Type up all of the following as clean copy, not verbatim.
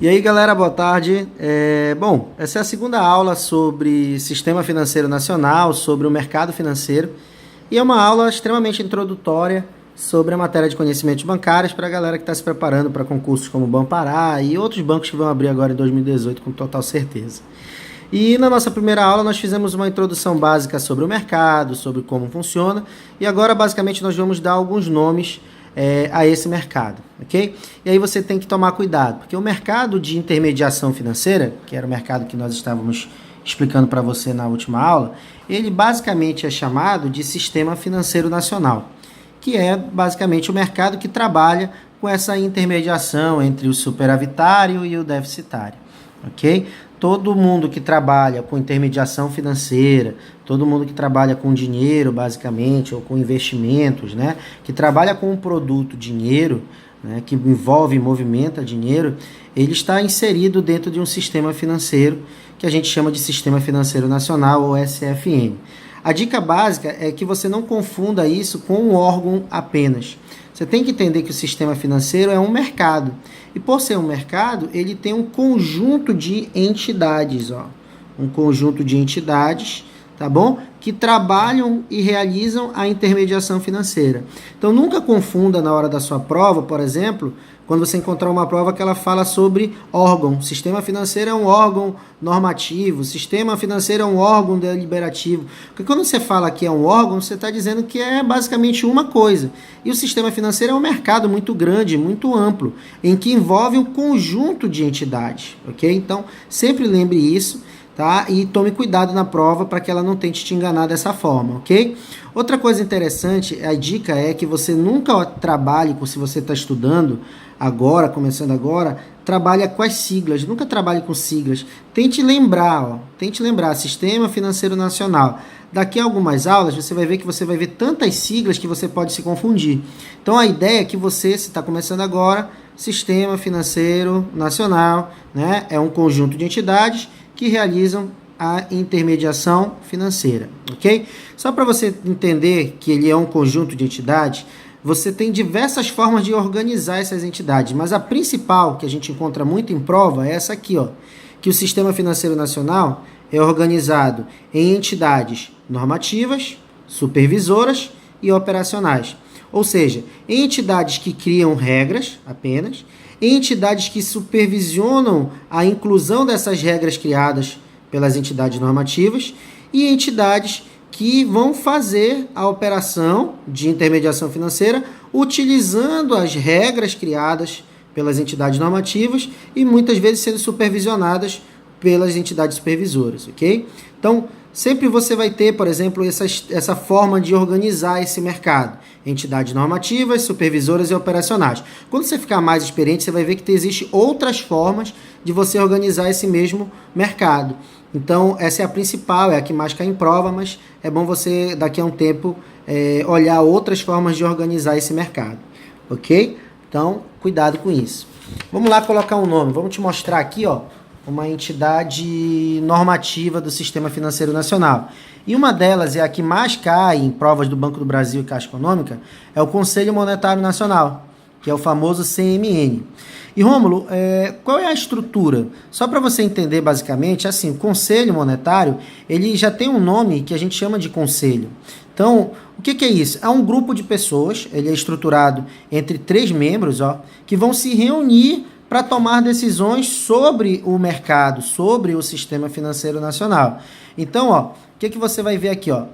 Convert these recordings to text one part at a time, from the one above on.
E aí, galera, boa tarde. Bom, essa é a segunda aula sobre Sistema Financeiro Nacional, sobre o mercado financeiro, e é uma aula extremamente introdutória sobre a matéria de conhecimentos bancários para a galera que está se preparando para concursos como o Banpará e outros bancos que vão abrir agora em 2018 com total certeza. E na nossa primeira aula nós fizemos uma introdução básica sobre o mercado, sobre como funciona, e agora basicamente nós vamos dar alguns nomes a esse mercado, ok? E aí você tem que tomar cuidado, porque o mercado de intermediação financeira, que era o mercado que nós estávamos explicando para você na última aula, ele basicamente é chamado de Sistema Financeiro Nacional, que é basicamente o mercado que trabalha com essa intermediação entre o superavitário e o deficitário, ok? Todo mundo que trabalha com intermediação financeira, todo mundo que trabalha com dinheiro, basicamente, ou com investimentos, né, que trabalha com um produto dinheiro, né, que envolve e movimenta dinheiro, ele está inserido dentro de um sistema financeiro que a gente chama de Sistema Financeiro Nacional, ou SFN. A dica básica é que você não confunda isso com um órgão apenas. Você tem que entender que o sistema financeiro é um mercado. E por ser um mercado, ele tem um conjunto de entidades, ó. Um conjunto de entidades, tá bom? Que trabalham e realizam a intermediação financeira. Então nunca confunda na hora da sua prova, por exemplo, quando você encontrar uma prova que ela fala sobre órgão. Sistema financeiro é um órgão normativo, sistema financeiro é um órgão deliberativo. Porque quando você fala que é um órgão, você está dizendo que é basicamente uma coisa. E o sistema financeiro é um mercado muito grande, muito amplo, em que envolve um conjunto de entidades, ok? Então, sempre lembre isso, tá? E tome cuidado na prova para que ela não tente te enganar dessa forma, ok? Outra coisa interessante, a dica é que você nunca trabalhe, se você está estudando agora, começando agora, trabalha com as siglas, nunca trabalhe com siglas. Tente lembrar, Sistema Financeiro Nacional. Daqui a algumas aulas, você vai ver tantas siglas que você pode se confundir. Então, a ideia é que você, se está começando agora, Sistema Financeiro Nacional, né, é um conjunto de entidades que realizam a intermediação financeira, ok? Só para você entender que ele é um conjunto de entidades, você tem diversas formas de organizar essas entidades, mas a principal, que a gente encontra muito em prova, é essa aqui, ó, que o Sistema Financeiro Nacional é organizado em entidades normativas, supervisoras e operacionais. Ou seja, entidades que criam regras apenas, entidades que supervisionam a inclusão dessas regras criadas pelas entidades normativas e entidades que vão fazer a operação de intermediação financeira utilizando as regras criadas pelas entidades normativas e muitas vezes sendo supervisionadas pelas entidades supervisoras, ok? Então, sempre você vai ter, por exemplo, essa forma de organizar esse mercado. Entidades normativas, supervisoras e operacionais. Quando você ficar mais experiente, você vai ver que existem outras formas de você organizar esse mesmo mercado. Então, essa é a principal, é a que mais cai em prova, mas é bom você, daqui a um tempo, olhar outras formas de organizar esse mercado. Ok? Então, cuidado com isso. Vamos lá colocar um nome. Vamos te mostrar aqui, ó, uma entidade normativa do Sistema Financeiro Nacional. E uma delas é a que mais cai em provas do Banco do Brasil e Caixa Econômica, é o Conselho Monetário Nacional, que é o famoso CMN. E, Rômulo, qual é a estrutura? Só para você entender, basicamente, assim, o Conselho Monetário, ele já tem um nome que a gente chama de conselho. Então, o que é isso? É um grupo de pessoas, ele é estruturado entre 3 membros, ó, que vão se reunir para tomar decisões sobre o mercado, sobre o Sistema Financeiro Nacional. Então, ó, o que você vai ver aqui, ó?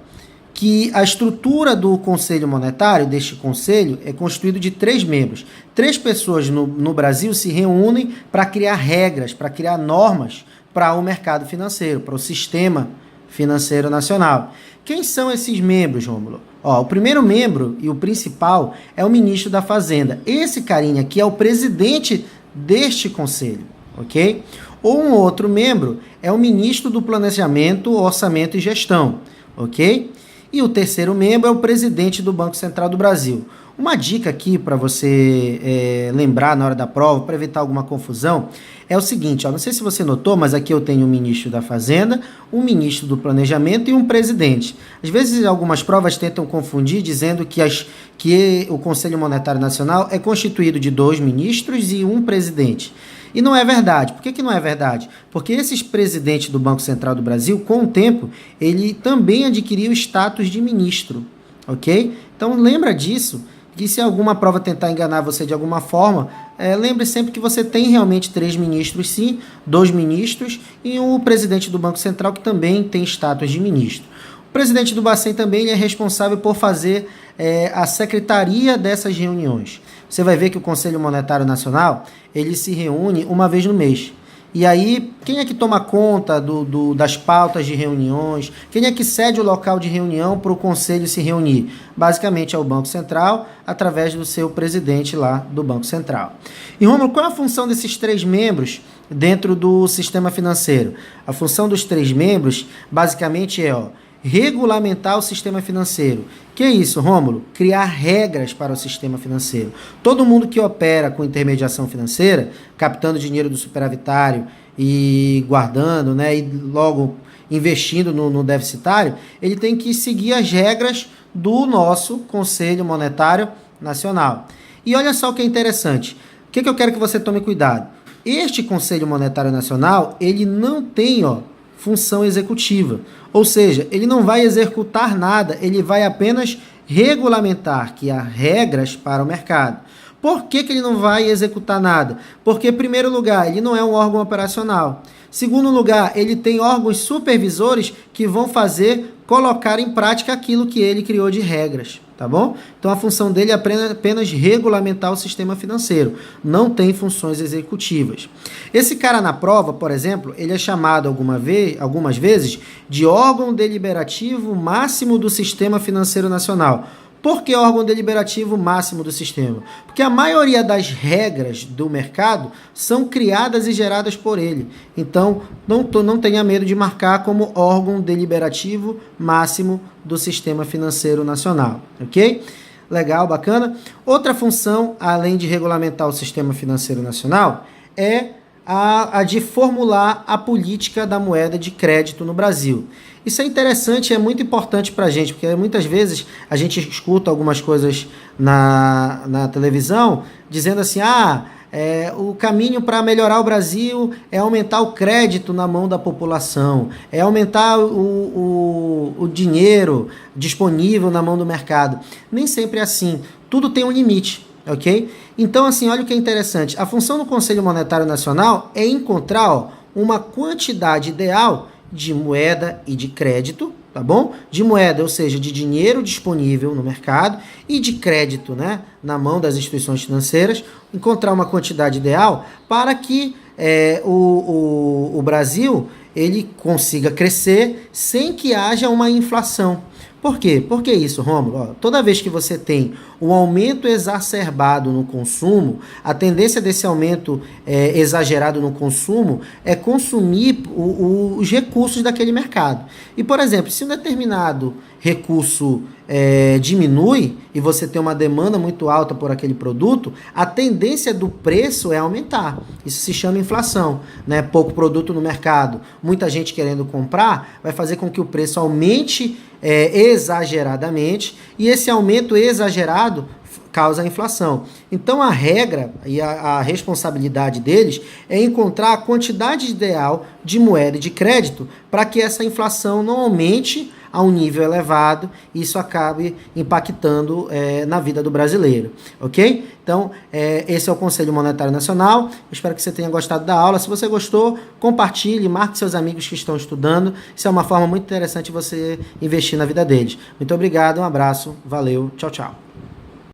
Que a estrutura do Conselho Monetário, deste conselho, é constituído de 3 membros. 3 pessoas no Brasil se reúnem para criar regras, para criar normas para o mercado financeiro, para o Sistema Financeiro Nacional. Quem são esses membros, Rômulo? Ó, o primeiro membro e o principal é o ministro da Fazenda. Esse carinha aqui é o presidente deste conselho, ok? Ou um outro membro é o ministro do Planejamento, Orçamento e Gestão, ok? E o terceiro membro é o presidente do Banco Central do Brasil. Uma dica aqui para você lembrar na hora da prova, para evitar alguma confusão, é o seguinte, ó, não sei se você notou, mas aqui eu tenho um ministro da Fazenda, um ministro do Planejamento e um presidente. Às vezes algumas provas tentam confundir, dizendo que o Conselho Monetário Nacional é constituído de 2 ministros e um presidente. E não é verdade. Por que, que não é verdade? Porque esses presidentes do Banco Central do Brasil, com o tempo, ele também adquiriu status de ministro, ok? Então lembra disso, que se alguma prova tentar enganar você de alguma forma, lembre sempre que você tem realmente 3 ministros, sim, 2 ministros e o presidente do Banco Central, que também tem status de ministro. O presidente do Bacen também ele é responsável por fazer a secretaria dessas reuniões. Você vai ver que o Conselho Monetário Nacional ele se reúne uma vez no mês. E aí, quem é que toma conta das pautas de reuniões? Quem é que cede o local de reunião para o Conselho se reunir? Basicamente é o Banco Central, através do seu presidente lá do Banco Central. E, Rômulo, qual é a função desses 3 membros dentro do sistema financeiro? A função dos 3 membros, basicamente, é regulamentar o sistema financeiro. Que é isso, Rômulo? Criar regras para o sistema financeiro. Todo mundo que opera com intermediação financeira, captando dinheiro do superavitário e guardando, né, e logo investindo no deficitário, ele tem que seguir as regras do nosso Conselho Monetário Nacional. E olha só o que é interessante. O que eu quero que você tome cuidado? Este Conselho Monetário Nacional, ele não tem, função executiva. Ou seja, ele não vai executar nada, ele vai apenas regulamentar, que há regras para o mercado. Por que ele não vai executar nada? Porque, em primeiro lugar, ele não é um órgão operacional. Segundo lugar, ele tem órgãos supervisores que vão colocar em prática aquilo que ele criou de regras, tá bom? Então a função dele é apenas regulamentar o sistema financeiro, não tem funções executivas. Esse cara na prova, por exemplo, ele é chamado algumas vezes de órgão deliberativo máximo do sistema financeiro nacional. Por que órgão deliberativo máximo do sistema? Porque a maioria das regras do mercado são criadas e geradas por ele. Então, não tenha medo de marcar como órgão deliberativo máximo do sistema financeiro nacional, ok? Legal, bacana. Outra função, além de regulamentar o sistema financeiro nacional, é a de formular a política da moeda de crédito no Brasil. Isso é interessante e é muito importante para a gente, porque muitas vezes a gente escuta algumas coisas na televisão dizendo assim, o caminho para melhorar o Brasil é aumentar o crédito na mão da população, é aumentar o dinheiro disponível na mão do mercado. Nem sempre é assim, tudo tem um limite. Ok? Então, assim, olha o que é interessante. A função do Conselho Monetário Nacional é encontrar uma quantidade ideal de moeda e de crédito, tá bom? De moeda, ou seja, de dinheiro disponível no mercado e de crédito, né, na mão das instituições financeiras, encontrar uma quantidade ideal para que o Brasil ele consiga crescer sem que haja uma inflação. Por quê? Por que isso, Rômulo? Toda vez que você tem um aumento exacerbado no consumo, a tendência desse aumento exagerado no consumo é consumir os recursos daquele mercado. E, por exemplo, se um determinado recurso diminui e você tem uma demanda muito alta por aquele produto, a tendência do preço é aumentar. Isso se chama inflação, né? Pouco produto no mercado, muita gente querendo comprar, vai fazer com que o preço aumente exageradamente, e esse aumento exagerado causa a inflação. Então a regra e a responsabilidade deles é encontrar a quantidade ideal de moeda e de crédito para que essa inflação não aumente a um nível elevado e isso acabe impactando na vida do brasileiro, ok? Então, esse é o Conselho Monetário Nacional. Eu espero que você tenha gostado da aula. Se você gostou, compartilhe, marque seus amigos que estão estudando. Isso é uma forma muito interessante de você investir na vida deles. Muito obrigado, um abraço, valeu, tchau, tchau.